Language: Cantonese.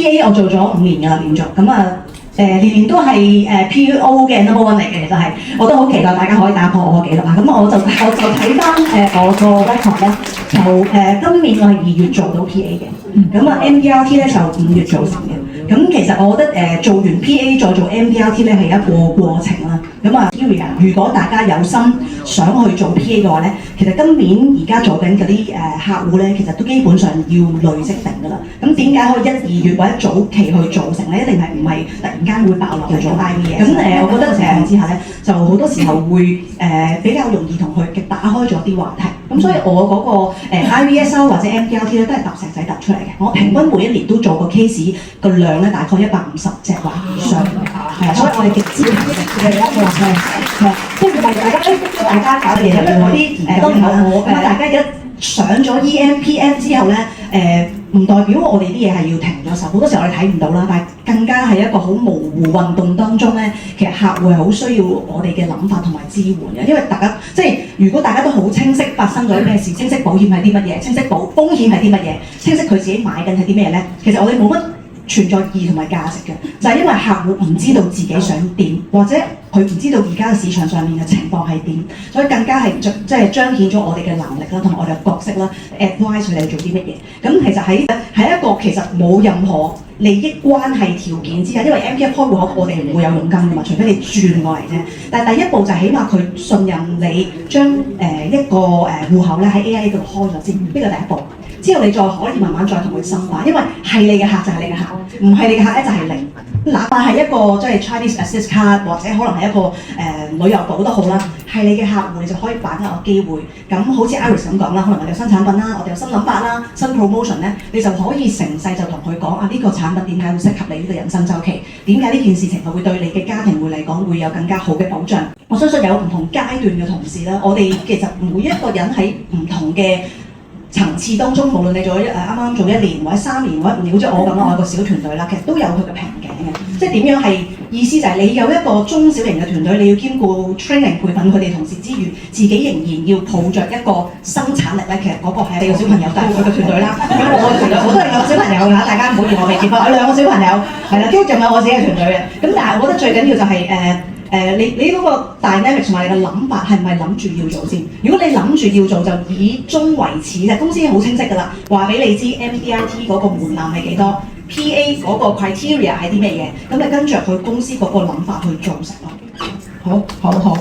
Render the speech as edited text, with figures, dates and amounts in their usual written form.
PA 我做咗5年㗎啦，連續咁啊。年年都係PO 嘅 number one 嚟嘅，就係我都好期待大家可以打破我個紀錄啊！咁我就睇翻我個 record 咧，就今年我係2月做到 PA 嘅，咁啊 MDRT 咧就5月做成嘅。咁其實我覺得做完 PA 再做 MDRT 咧係一個過程啦。咁啊 Area 如果大家有心想去做 PA 嘅話咧，其實今年而家做緊嗰啲客戶咧，其實都基本上要累積定㗎啦。咁點解可以1、2月或者早期去做成咧？一定係唔係突然間會爆落去做 IVS？咁我覺得情況之下咧，就好多時候會比較容易同佢打開咗啲話題。咁所以我嗰個IVS 或者 MDRT 咧都係揼石仔揼出嚟嘅。我平均每一年都做個 case 個量咧大概150隻或以上，係啊，所以我哋極之強嘅一個係，即係大家搞嘅嘢入邊嗰啲當然有我，大家一上咗 EMPM 之後咧唔代表我哋啲嘢係要停咗手，好多時候我哋睇唔到啦，但係更加係一個好模糊運動當中咧，其實客戶係好需要我哋嘅諗法同埋支援嘅，因為大家即係如果大家都好清晰發生咗啲咩事，清晰保險係啲乜嘢，清晰風險係啲乜嘢，清晰佢自己買緊係啲咩咧，其實我哋冇乜存在意義同埋價值嘅，就係因為客戶唔知道自己想點，或者佢唔知道而家嘅市場上面嘅情況係點，所以更加係即係彰顯咗我哋嘅能力啦，同埋我哋嘅角色啦 ，advise 佢哋做啲乜嘢。咁其實喺一個其實冇任何利益關係條件之下，因為 MPF 開戶口我哋唔會有佣金噶嘛，除非你轉過嚟啫。但係第一步就係起碼佢信任你將一個戶口咧喺 AIA 度開咗先，呢個第一步。之後你再可以慢慢再同佢深化，因為係你嘅客就係你嘅客，唔係你嘅客咧就係零。哪怕係一個即係 Chinese Assist Card 或者可能係一個旅遊保都好啦，係你嘅客戶你就可以把握個機會。咁好似 Iris 咁講啦，可能我哋有新產品啦，我哋有新諗法啦，新 promotion 咧，你就可以成世就同佢講啊呢個產品點解會適合你呢個人生週期？點解呢件事情係會對你嘅家庭會嚟講會有更加好嘅保障？我相信有唔同階段嘅同事啦，我哋其實每一個人喺唔同嘅層次當中，無論你做啱啱做1年或者3年或者5年，好似我咁啦，我有個小團隊啦，其實都有佢嘅瓶頸嘅。即係點樣係意思就係你有一個中小型嘅團隊，你要兼顧 training 培訓佢哋同事之餘，自己仍然要抱着一個生產力咧。其實嗰個係你個小朋友帶佢嘅團隊啦。咁我都係有小朋友㗎，大家唔好以為我未結婚，我2個小朋友係啦，跟住仲有我自己嘅團隊嘅。咁但係我覺得最緊要就係你嗰個 dynamic 同埋你嘅諗法係唔係諗住要做先？如果你諗住要做，就以終為始，就公司已經好清晰㗎啦，話俾你知 MDRT 嗰個門檻係幾多 ，PA 嗰個 criteria 係啲咩嘢，咁你跟住佢公司嗰個諗法去做成咯。好。